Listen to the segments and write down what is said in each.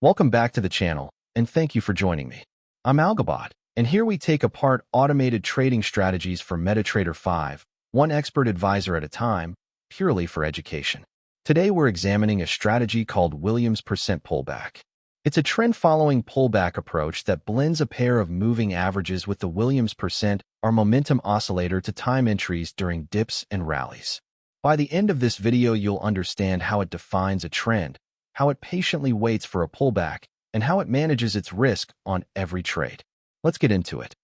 Welcome back to the channel, and thank you for joining me. I'm AlgoBot, and here we take apart automated trading strategies for MetaTrader 5, one expert advisor at a time, purely for education. Today we're examining a strategy called Williams Percent Pullback. It's a trend-following pullback approach that blends a pair of moving averages with the Williams Percent or momentum oscillator to time entries during dips and rallies. By the end of this video, you'll understand how it defines a trend, how it patiently waits for a pullback, and how it manages its risk on every trade. Let's get into it.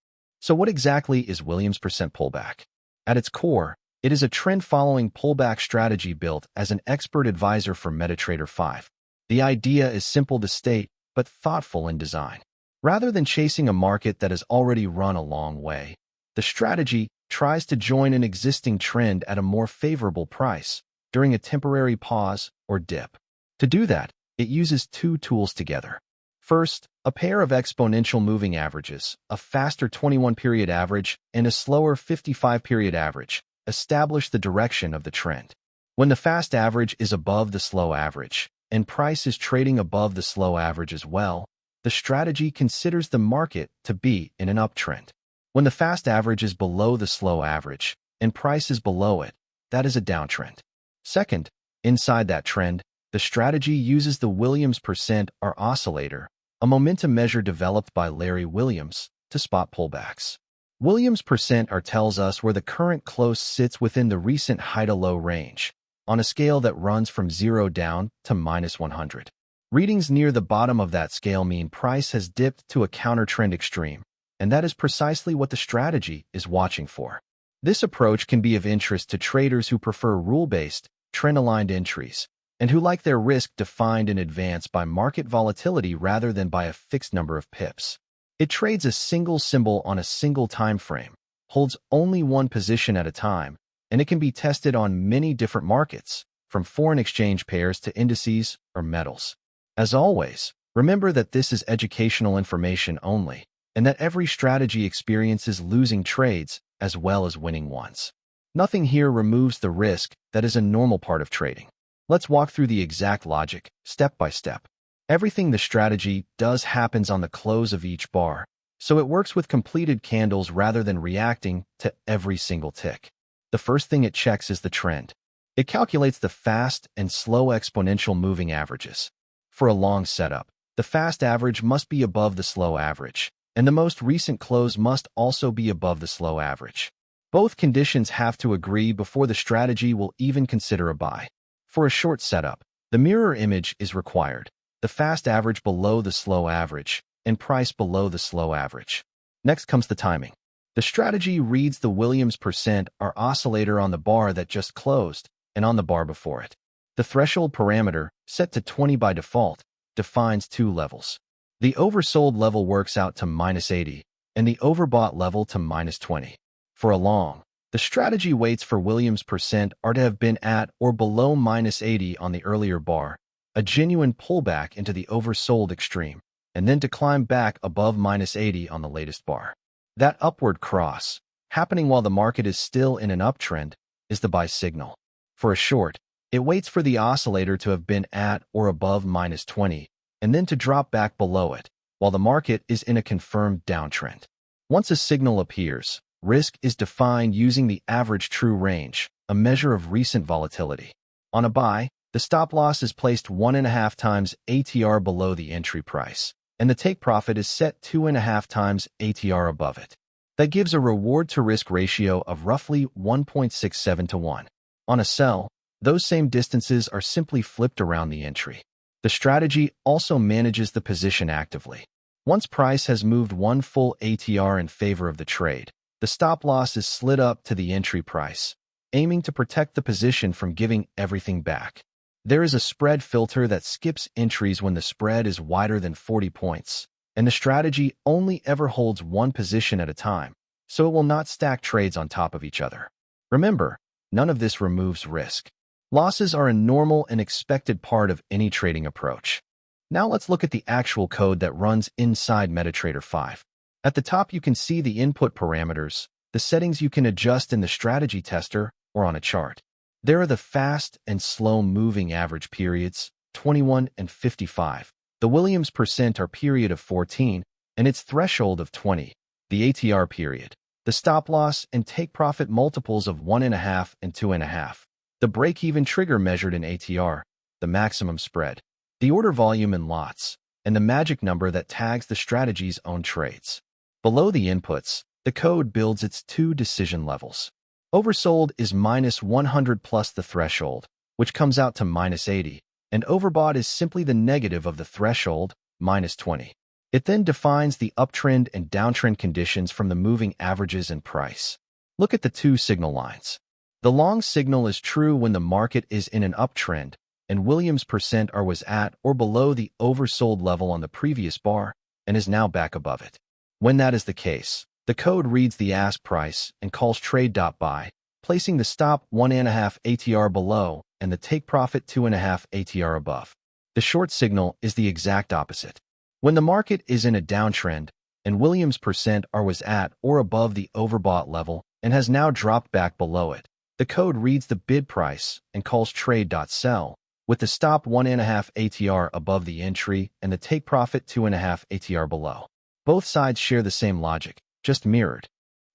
So what exactly is Williams Percent Pullback? At its core, it is a trend-following pullback strategy built as an expert advisor for MetaTrader 5. The idea is simple to state, but thoughtful in design. Rather than chasing a market that has already run a long way, the strategy tries to join an existing trend at a more favorable price during a temporary pause or dip. To do that, it uses two tools together. First, a pair of exponential moving averages, a faster 21-period average and a slower 55-period average, establish the direction of the trend. When the fast average is above the slow average, and price is trading above the slow average as well, the strategy considers the market to be in an uptrend. When the fast average is below the slow average, and price is below it, that is a downtrend. Second, inside that trend, the strategy uses the Williams Percent or oscillator, a momentum measure developed by Larry Williams, to spot pullbacks. Williams Percent or tells us where the current close sits within the recent high-to-low range, on a scale that runs from 0 down to -100. Readings near the bottom of that scale mean price has dipped to a counter-trend extreme, and that is precisely what the strategy is watching for. This approach can be of interest to traders who prefer rule-based, trend-aligned entries, and who like their risk defined in advance by market volatility rather than by a fixed number of pips. It trades a single symbol on a single time frame, holds only one position at a time, and it can be tested on many different markets, from foreign exchange pairs to indices or metals. As always, remember that this is educational information only, and that every strategy experiences losing trades as well as winning ones. Nothing here removes the risk that is a normal part of trading. Let's walk through the exact logic, step by step. Everything the strategy does happens on the close of each bar, so it works with completed candles rather than reacting to every single tick. The first thing it checks is the trend. It calculates the fast and slow exponential moving averages. For a long setup, the fast average must be above the slow average, and the most recent close must also be above the slow average. Both conditions have to agree before the strategy will even consider a buy. For a short setup, the mirror image is required, the fast average below the slow average, and price below the slow average. Next comes the timing. The strategy reads the Williams Percent or oscillator on the bar that just closed and on the bar before it. The threshold parameter, set to 20 by default, defines two levels. The oversold level works out to -80, and the overbought level to -20. For a long, the strategy waits for Williams Percent or to have been at or below -80 on the earlier bar, a genuine pullback into the oversold extreme, and then to climb back above -80 on the latest bar. That upward cross, happening while the market is still in an uptrend, is the buy signal. For a short, it waits for the oscillator to have been at or above -20, and then to drop back below it, while the market is in a confirmed downtrend. Once a signal appears, risk is defined using the average true range, a measure of recent volatility. On a buy, the stop loss is placed 1.5 times ATR below the entry price, and the take profit is set 2.5 times ATR above it. That gives a reward-to-risk ratio of roughly 1.67 to 1. On a sell, those same distances are simply flipped around the entry. The strategy also manages the position actively. Once price has moved one full ATR in favor of the trade, the stop loss is slid up to the entry price, aiming to protect the position from giving everything back. There is a spread filter that skips entries when the spread is wider than 40 points, and the strategy only ever holds one position at a time, so it will not stack trades on top of each other. Remember, none of this removes risk. Losses are a normal and expected part of any trading approach. Now let's look at the actual code that runs inside MetaTrader 5. At the top you can see the input parameters, the settings you can adjust in the strategy tester or on a chart. There are the fast and slow moving average periods, 21 and 55, the Williams percent period of 14, and its threshold of 20, the ATR period, the stop-loss and take-profit multiples of 1.5 and 2.5, the break-even trigger measured in ATR, the maximum spread, the order volume in lots, and the magic number that tags the strategy's own trades. Below the inputs, the code builds its two decision levels. Oversold is -100 plus the threshold, which comes out to -80, and overbought is simply the negative of the threshold, -20. It then defines the uptrend and downtrend conditions from the moving averages and price. Look at the two signal lines. The long signal is true when the market is in an uptrend, and Williams percent was at or below the oversold level on the previous bar and is now back above it. When that is the case, the code reads the ask price and calls trade.buy, placing the stop 1.5 ATR below and the take profit 2.5 ATR above. The short signal is the exact opposite. When the market is in a downtrend and Williams percent was at or above the overbought level and has now dropped back below it, the code reads the bid price and calls trade.sell, with the stop 1.5 ATR above the entry and the take profit 2.5 ATR below. Both sides share the same logic, just mirrored.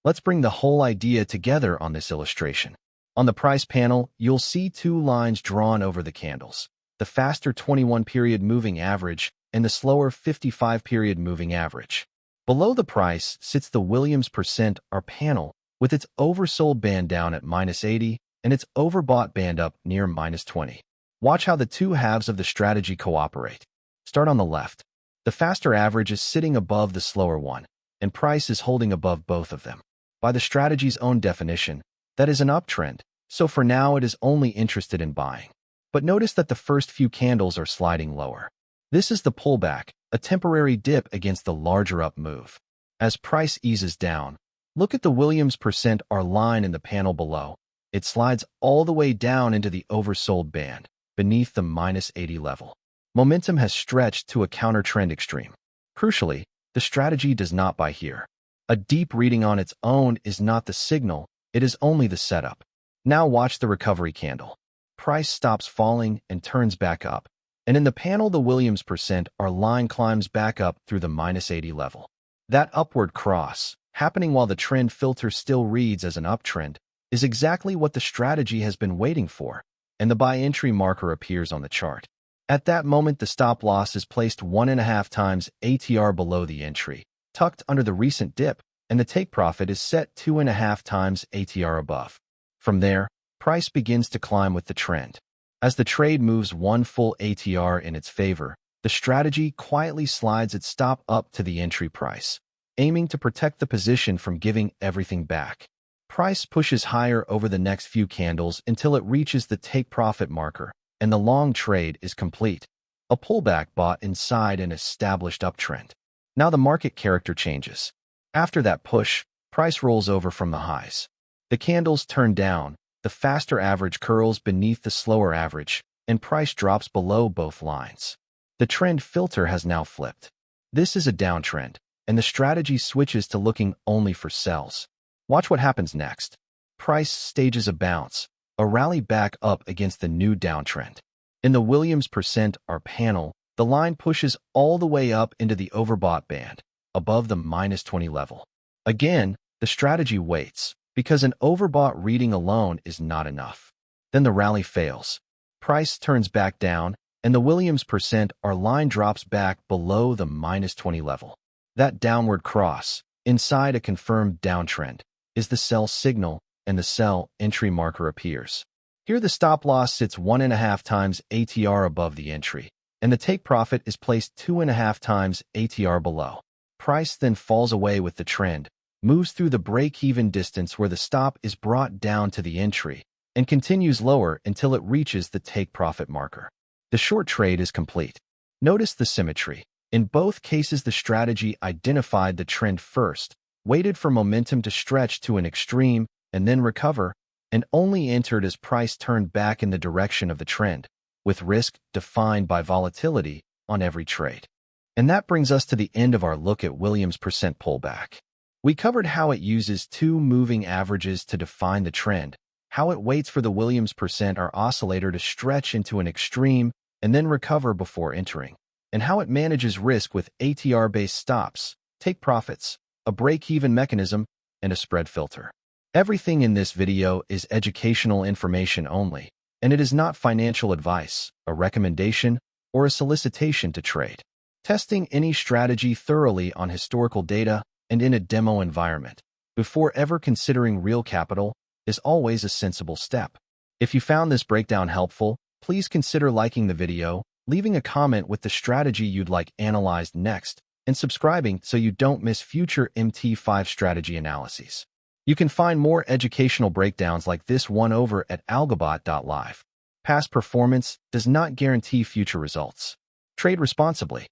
Let's bring the whole idea together on this illustration. On the price panel, you'll see two lines drawn over the candles, the faster 21-period moving average and the slower 55-period moving average. Below the price sits the Williams percent panel with its oversold band down at -80 and its overbought band up near -20. Watch how the two halves of the strategy cooperate. Start on the left. The faster average is sitting above the slower one, and price is holding above both of them. By the strategy's own definition, that is an uptrend, so for now it is only interested in buying. But notice that the first few candles are sliding lower. This is the pullback, a temporary dip against the larger up move. As price eases down, look at the Williams percent line in the panel below. It slides all the way down into the oversold band, beneath the -80 level. Momentum has stretched to a counter-trend extreme. Crucially, the strategy does not buy here. A deep reading on its own is not the signal, it is only the setup. Now watch the recovery candle. Price stops falling and turns back up. And in the panel, the Williams percent line climbs back up through the -80 level. That upward cross, happening while the trend filter still reads as an uptrend, is exactly what the strategy has been waiting for, and the buy entry marker appears on the chart. At that moment, the stop loss is placed 1.5 times ATR below the entry, tucked under the recent dip, and the take profit is set 2.5 times ATR above. From there, price begins to climb with the trend. As the trade moves one full ATR in its favor, the strategy quietly slides its stop up to the entry price, aiming to protect the position from giving everything back. Price pushes higher over the next few candles until it reaches the take profit marker, and the long trade is complete. A pullback bought inside an established uptrend. Now the market character changes. After that push, price rolls over from the highs. The candles turn down, the faster average curls beneath the slower average, and price drops below both lines. The trend filter has now flipped. This is a downtrend, and the strategy switches to looking only for sells. Watch what happens next. Price stages a bounce, a rally back up against the new downtrend. In the Williams percent panel, the line pushes all the way up into the overbought band, above the -20 level. Again, the strategy waits, because an overbought reading alone is not enough. Then the rally fails. Price turns back down, and the Williams percent line drops back below the -20 level. That downward cross, inside a confirmed downtrend, is the sell signal, and the sell entry marker appears. Here the stop loss sits 1.5 times ATR above the entry, and the take profit is placed 2.5 times ATR below. Price then falls away with the trend, moves through the break-even distance where the stop is brought down to the entry, and continues lower until it reaches the take profit marker. The short trade is complete. Notice the symmetry. In both cases, the strategy identified the trend first, waited for momentum to stretch to an extreme, and then recover, and only entered as price turned back in the direction of the trend, with risk defined by volatility on every trade. And that brings us to the end of our look at Williams percent pullback. We covered how it uses two moving averages to define the trend, how it waits for the Williams percent oscillator to stretch into an extreme and then recover before entering, and how it manages risk with ATR-based stops, take profits, a break-even mechanism, and a spread filter. Everything in this video is educational information only, and it is not financial advice, a recommendation, or a solicitation to trade. Testing any strategy thoroughly on historical data and in a demo environment before ever considering real capital is always a sensible step. If you found this breakdown helpful, please consider liking the video, leaving a comment with the strategy you'd like analyzed next, and subscribing so you don't miss future MT5 strategy analyses. You can find more educational breakdowns like this one over at algobot.live. Past performance does not guarantee future results. Trade responsibly.